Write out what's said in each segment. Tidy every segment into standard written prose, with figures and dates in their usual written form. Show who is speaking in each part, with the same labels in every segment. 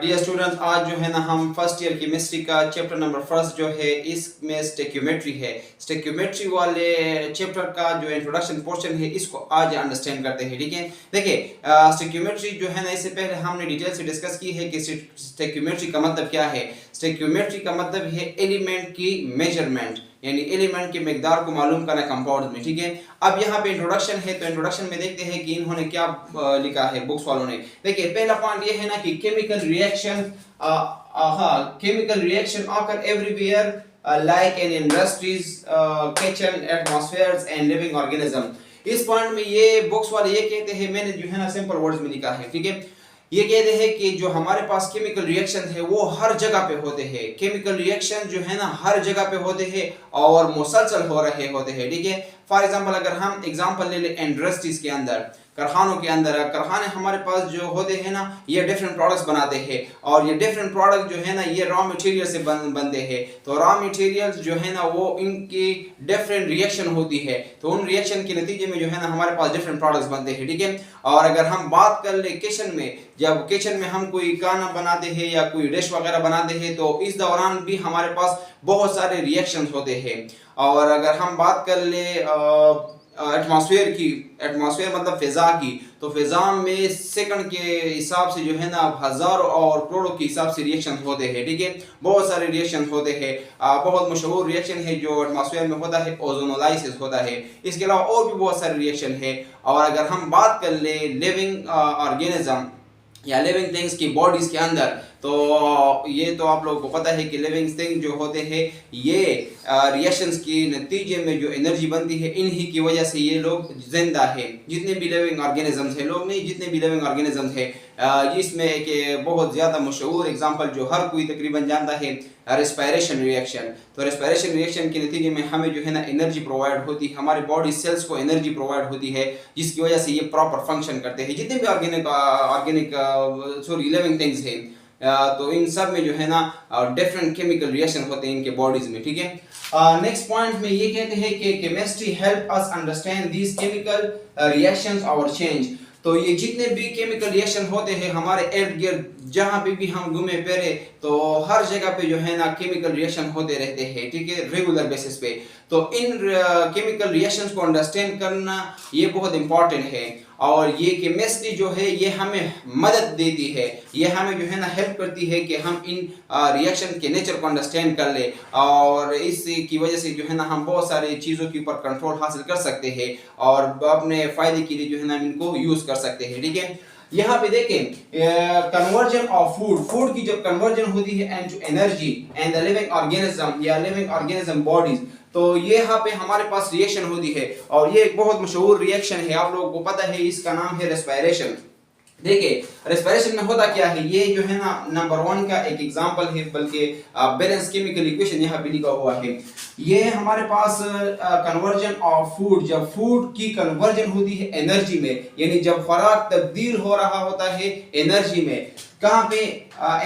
Speaker 1: Dear students, आज जो है ना हम फर्स्ट ईयर केमिस्ट्री का चैप्टर नंबर फर्स्ट जो है इसमें स्टेक्योमेट्री है। स्टेक्योमेट्री वाले चैप्टर का जो इंट्रोडक्शन पोर्शन है इसको आज अंडरस्टैंड करते हैं। ठीक है, देखिए स्टेक्योमेट्री जो है ना इससे पहले हमने डिटेल से डिस्कस की है कि स्टेक्योमेट्री का मतलब क्या है। स्टेक्योमेट्री का मतलब है एलिमेंट की मेजरमेंट, यानी एलिमेंट की मिकदार को मालूम करना कंपाउंड में। ठीक है, अब यहाँ पे इंट्रोडक्शन है तो इंट्रोडक्शन में देखते हैं कि इन्होंने क्या लिखा है बुक्स वालों ने। देखिए पहला पॉइंट ये है ना कि chemical reaction chemical reaction occur everywhere like in industries, kitchen, एटमॉस्फेयर्स and living organism. इस पॉइंट में ये बुक्स वाले ये कहते हैं, मैंने जो है ना सिंपल वर्ड्स में लिखा है। ठीक है, ये कहते हैं कि जो हमारे पास केमिकल रिएक्शन है वो हर जगह पे होते हैं। केमिकल रिएक्शन जो है ना हर जगह पे होते हैं और मुसलसल हो रहे होते हैं। ठीक है, फॉर एग्जांपल अगर हम एग्जांपल ले लें इंडस्ट्रीज के अंदर, कारखानों के अंदर, कारखाने हमारे पास जो होते हैं ना ये डिफरेंट प्रोडक्ट्स बनाते हैं और ये डिफरेंट प्रोडक्ट जो है ना ये रॉ मटेरियल से बनते हैं। तो रॉ मटेरियल्स जो है ना वो इनकी डिफरेंट रिएक्शन होती है, तो उन रिएक्शन के नतीजे में जो है ना हमारे पास डिफरेंट प्रोडक्ट्स बनते हैं। ठीक है, और अगर हम बात कर ले किचन में, जब किचन में हम कोई खाना बनाते हैं या कोई डिश वगैरह बनाते हैं तो इस दौरान भी हमारे पास बहुत सारे रिएक्शंस होते हैं। और अगर हम बात कर ले एटमॉस्फेयर की, एटमॉस्फेयर मतलब फिजा की, तो फिजा में सेकंड के हिसाब से जो है ना हजारों और करोड़ों के हिसाब से रिएक्शन होते हैं। ठीक है, बहुत सारे रिएक्शन होते हैं। बहुत मशहूर रिएक्शन है जो एटमॉस्फेयर में होता है, ओजोनोलाइसिस होता है। इसके अलावा और भी बहुत सारे रिएक्शन है। और अगर हम बात कर ले लिविंग ऑर्गेनिज्म या लिविंग थिंग्स की बॉडीज के अंदर, तो ये तो आप लोगों को पता है कि लिविंग थिंग जो होते हैं ये रिएक्शंस के नतीजे में जो एनर्जी बनती है इन्हीं की वजह से ये लोग जिंदा है। जितने भी लिविंग ऑर्गेनिजम्स हैं, लोग नहीं, जितने भी लिविंग ऑर्गेनिजम्स हैं, इसमें एक बहुत ज़्यादा मशहूर एग्जांपल जो हर कोई तकरीबन जानता है, रेस्पिरेशन रिएक्शन। तो रेस्पिरेशन रिएक्शन के नतीजे में हमें जो है ना एनर्जी प्रोवाइड होती है, हमारे बॉडी सेल्स को एनर्जी प्रोवाइड होती है, जिसकी वजह से ये प्रॉपर फंक्शन करते हैं। जितने भी लिविंग थिंग्स हैं तो इन सब में जो है ना डिफरेंट केमिकल रिएक्शन होते हैं इनके बॉडीज में। ठीक है, नेक्स्ट पॉइंट में ये कहते हैं कि chemistry help us understand these chemical reactions और चेंज। तो ये जितने भी केमिकल रिएक्शन होते हैं हमारे इर्द गिर्द जहाँ पे भी हम घूमे फिरे तो हर जगह पे जो है ना केमिकल रिएक्शन होते रहते हैं। ठीक है, रेगुलर बेसिस पे। तो इन केमिकल रिएक्शंस को अंडरस्टैंड करना ये बहुत इंपॉर्टेंट है और ये केमिस्ट्री जो है ये हमें मदद देती है, ये हमें जो है ना हेल्प करती है कि हम इन रिएक्शन के नेचर को अंडरस्टैंड कर ले और इसकी वजह से जो है ना हम बहुत सारी चीज़ों के ऊपर कंट्रोल हासिल कर सकते हैं और अपने फ़ायदे के लिए जो है ना इनको यूज़ कर सकते हैं। ठीक है, यहाँ पे देखें कन्वर्जन ऑफ फूड की जब कन्वर्जन होती है and to energy and the living organism या लिविंग ऑर्गेनिज्म बॉडीज, तो ये यहाँ पे हमारे पास रिएक्शन होती है और ये एक बहुत मशहूर रिएक्शन है, आप लोगों को पता है, इसका नाम है रेस्पिरेशन। देखिए रेस्पिरेशन में होता क्या है, ये जो है ना नंबर 1 का एक एग्जांपल है, बल्कि बैलेंस केमिकल इक्वेशन यहाँ पे लिखा हुआ है। ये हमारे पास कन्वर्जन ऑफ फूड, जब फूड की कन्वर्जन होती है एनर्जी में, यानी जब खुराक तब्दील हो रहा होता है एनर्जी में, कहाँ पे,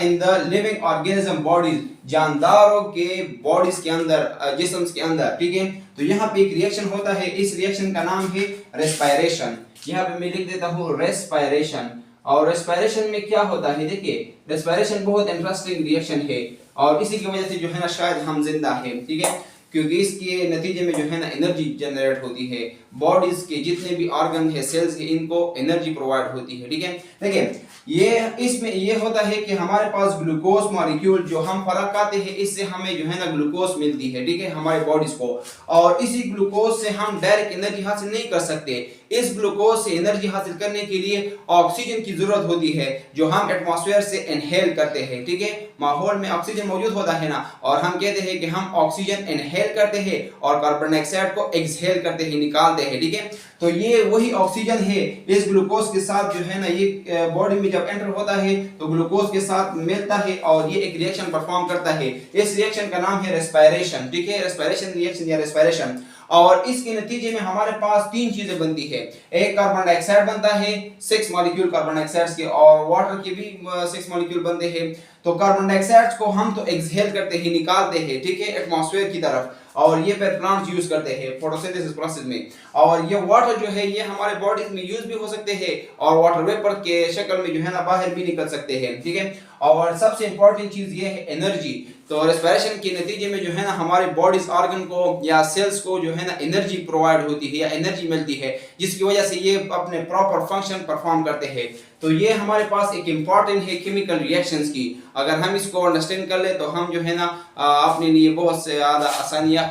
Speaker 1: in the living organism bodies, जानदारों के बॉडीज के अंदर, जिस्म्स के अंदर। ठीक है, तो यहाँ पे एक रिएक्शन होता है, इस रिएक्शन का नाम है रेस्पिरेशन। यहाँ पे मैं लिख देता हूँ रेस्पिरेशन। और रेस्पिरेशन में क्या होता है, देखिए रेस्पिरेशन बहुत इंटरेस्टिंग रिएक्शन है और इसी की वजह से जो है ना शायद हम जिंदा हैं। ठीक है, क्योंकि इसके नतीजे में जो है ना एनर्जी जनरेट होती है, बॉडीज के जितने भी ऑर्गन है, सेल्स है, इनको एनर्जी प्रोवाइड होती है। ठीक है, देखिए ये इसमें ये होता है कि हमारे पास ग्लूकोज मॉलिक्यूल जो हम खुराक खाते हैं इससे हमें जो है ना ग्लूकोज मिलती है। ठीक है, हमारे बॉडीज को, और इसी ग्लूकोज से हम डायरेक्ट एनर्जी हासिल नहीं कर सकते। इस ग्लूकोज से एनर्जी हासिल करने के लिए ऑक्सीजन की जरूरत होती है जो हम एटमॉस्फेयर से इनहेल करते हैं। ठीक है, माहौल में ऑक्सीजन मौजूद होता है ना, और हम कहते हैं कि हम ऑक्सीजन इनहेल करते हैं और कार्बन डाइऑक्साइड को एक्सहेल करते हैं, निकालते हैं। ठीक है, तो ये वही ऑक्सीजन है, इस ग्लूकोज के साथ जो है ना ये बॉडी में जब एंटर होता है तो ग्लूकोज के साथ मिलता है और ये एक रिएक्शन परफॉर्म करता है। इस रिएक्शन का नाम है रेस्पिरेशन। ठीक है, रेस्पिरेशन रिएक्शन या रेस्पिरेशन। और इसके नतीजे में हमारे पास 3 चीजें बनती है। एक कार्बन डाइऑक्साइड बनता है, 6 मॉलिक्यूल कार्बन डाइऑक्साइड के, और वाटर के भी 6 मॉलिक्यूल बनते हैं। तो कार्बन डाइऑक्साइड को हम तो एक्सहेल करते हैं, निकालते हैं। ठीक है, एटमॉस्फेयर की तरफ, और ये फिर प्लांट्स यूज करते हैं फोटोसिंथेसिस प्रोसेस में। और ये वाटर जो है ये हमारे बॉडी में यूज भी हो सकते हैं और वाटर वेपर के शक्ल में जो है ना बाहर भी निकल सकते हैं। ठीक है, और सबसे इंपॉर्टेंट चीज़ ये है एनर्जी। तो रेस्पिरेशन के नतीजे में जो है ना हमारे बॉडीज ऑर्गन को या सेल्स को जो है ना एनर्जी प्रोवाइड होती है या एनर्जी मिलती है, जिसकी वजह से ये अपने प्रॉपर फंक्शन परफॉर्म करते हैं। तो ये हमारे पास एक इम्पॉर्टेंट है केमिकल रिएक्शंस की। अगर हम इसको अंडरस्टैंड कर ले तो हम जो है ना अपने लिए बहुत से ज़्यादा आसानियाँ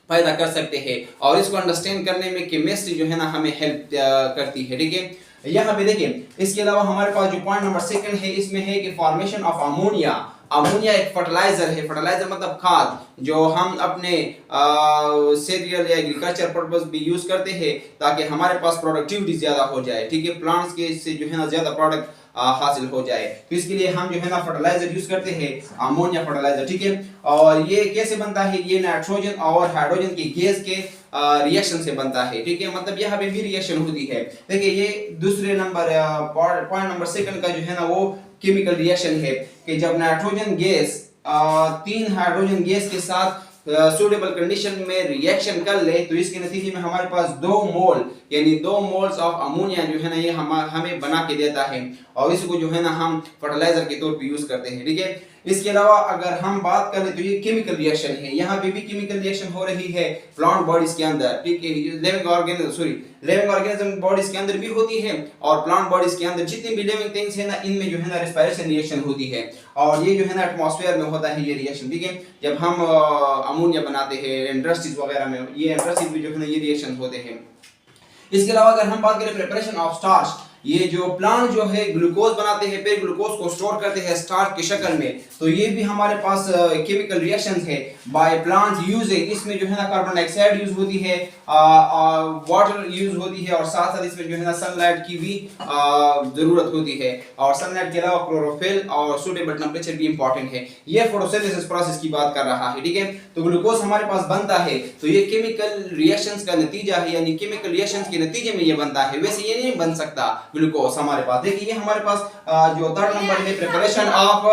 Speaker 1: पैदा कर सकते हैं, और इसको अंडरस्टैंड करने में केमिस्ट्री जो है ना हमें हेल्प करती है। ठीक है, यहाँ पे देखिए, इसके अलावा हमारे पास जो पॉइंट नंबर 2 है, इसमें है कि फॉर्मेशन ऑफ अमोनिया। अमोनिया एक फर्टिलाइजर है, फर्टिलाइजर मतलब खाद, जो हम अपने सेरियल या एग्रीकल्चर पर्पस भी यूज करते हैं ताकि हमारे पास प्रोडक्टिविटी ज्यादा हो जाए। ठीक है, प्लांट्स के से जो है ना ज्यादा प्रोडक्ट हासिल हो जाए, तो इसके लिए हम जो है ना फर्टिलाइजर यूज करते हैं, अमोनिया फर्टिलाइजर। ठीक है, और ये कैसे बनता है? ये नाइट्रोजन और हाइड्रोजन की गैस के रिएक्शन से बनता है। ठीक है, मतलब यहाँ पे भी रिएक्शन होती है। देखिए, ये दूसरे नंबर पॉइंट नंबर 2 का जो है ना वो केमिकल रिएक्शन है कि जब नाइट्रोजन गैस 3 हाइड्रोजन गैस के साथ सूटेबल कंडीशन में रिएक्शन कर ले, तो इसके नतीजे में हमारे पास 2 मोल यानी 2 मोल्स ऑफ अमोनिया जो है ना ये हमें बना के देता है, और इसको जो है ना हम फर्टिलाइजर के तौर पे यूज करते हैं। ठीक है, इसके अलावा अगर हम बात करें तो ये केमिकल रिएक्शन है, यहाँ पे भी केमिकल रिएक्शन हो रही है प्लांट बॉडीज के अंदर। ठीक है, लिविंग ऑर्गेनिज्म बॉडीज के अंदर भी होती है, और प्लांट बॉडीज के अंदर जितनी भी लिविंग थिंग्स है ना, इनमें जो है ना रेस्पिरेशन रिएक्शन होती है, और ये जो है ना एटमॉस्फेयर में होता है ये रिएक्शन। ठीक है, जब हम अमोनिया बनाते हैं इंडस्ट्रीज वगैरह में, ये इंडस्ट्रीज में जो है ना ये रिएक्शन होते हैं। इसके अलावा अगर हम बात करें प्रिपरेशन ऑफ स्टार्च, ये जो प्लांट जो है ग्लूकोज बनाते हैं, फिर ग्लूकोज को स्टोर करते हैं स्टार्च की शक्ल में, तो ये भी हमारे पास केमिकल रिएक्शंस है बाय प्लांट यूजिंग। इसमें जो है ना कार्बन डाइऑक्साइड यूज होती है, वाटर यूज होती है, और साथ साथ इसमें जो है ना सनलाइट की भी जरूरत होती है, और सनलाइट के अलावा क्लोरोफिल और सूटेबल टेम्परेचर भी इंपॉर्टेंट है। ये फोटोसिंथेसिस प्रोसेस की बात कर रहा है। ठीक है, तो ग्लूकोज हमारे पास बनता है, तो ये केमिकल रिएक्शंस का नतीजा है, यानी केमिकल रिएक्शंस के नतीजे में ये बनता है, वैसे ये नहीं बन सकता ग्लूकोज हमारे पास। देखिए, ये हमारे पास जो 3rd नंबर है प्रिपरेशन ऑफ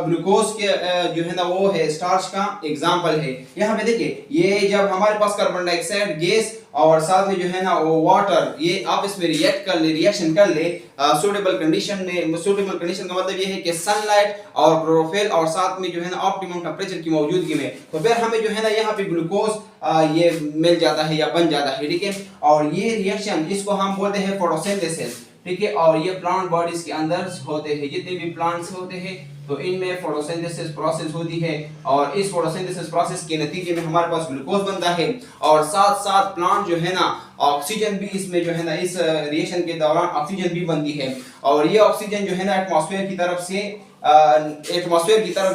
Speaker 1: ग्लूकोज के जो है ना वो है स्टार्च का एग्जांपल है। यहाँ पे देखिए, ये जब हमारे पास कार्बन डाइऑक्साइड गैस और साथ में जो है ना वो वाटर, ये आपस में रिएक्शन कर ले सूटेबल कंडीशन में। सूटेबल कंडीशन का मतलब ये है कि सनलाइट और क्लोरोफिल और साथ में जो है ना ऑप्टिमम टेम्परेचर की मौजूदगी में, तो फिर हमें जो है ना यहाँ पे ग्लूकोज ये मिल जाता है या बन जाता है। ठीक है, और ये रिएक्शन इसको हम बोलते हैं फोटोसिंथेसिस। ठीक है, और ये प्लांट बॉडीज के अंदर होते हैं, जितने भी प्लांट्स होते हैं तो इनमें फोटोसिंथेसिस प्रोसेस होती है, और इस फोटोसिंथेसिस प्रोसेस के नतीजे में हमारे पास ग्लूकोज बनता है, और साथ साथ प्लांट जो है ना ऑक्सीजन भी इसमें जो है ना इस रिएक्शन के दौरान ऑक्सीजन भी बनती है, और ये ऑक्सीजन जो है ना एटमॉस्फेयर की तरफ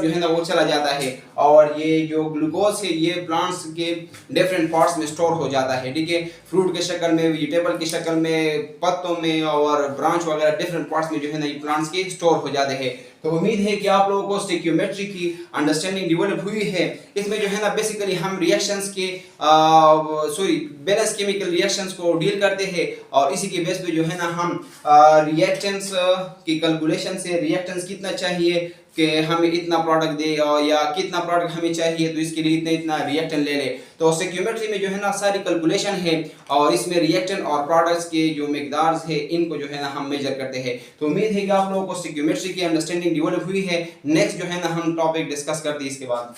Speaker 1: जो है ना वो चला जाता है, और ये जो ग्लूकोज है ये प्लांट्स के डिफरेंट पार्ट्स में स्टोर हो जाता है। ठीक है, फ्रूट के शक्ल में, वेजिटेबल की शक्ल में, पत्तों में और ब्रांच वगैरह डिफरेंट पार्ट्स में जो है ना ये प्लांट्स के स्टोर हो जाते हैं। तो उम्मीद है कि आप लोगों को स्टोइकियोमेट्री की अंडरस्टैंडिंग डेवलप हुई है। इसमें जो है ना बेसिकली हम रिएक्शंस के बैलेंस केमिकल रिएक्शंस को डील करते हैं, और इसी के बेस पे जो है ना हम रिएक्टेंट्स की कैलकुलेशन से रिएक्टेंट्स कितना चाहिए कि हमें इतना प्रोडक्ट दे, और या कितना प्रोडक्ट हमें चाहिए तो इसके लिए इतना रिएक्टेंट ले ले। तो स्टोइकियोमेट्री में जो है ना सारी कैलकुलेशन है, और इसमें रिएक्टेंट और प्रोडक्ट्स के जो मिकदार्स है इनको जो है ना हम मेजर करते हैं। तो उम्मीद है कि आप लोगों को स्टोइकियोमेट्री की अंडरस्टैंडिंग डेवलप हुई है। नेक्स्ट जो है ना हम टॉपिक डिस्कस करते हैं इसके बाद।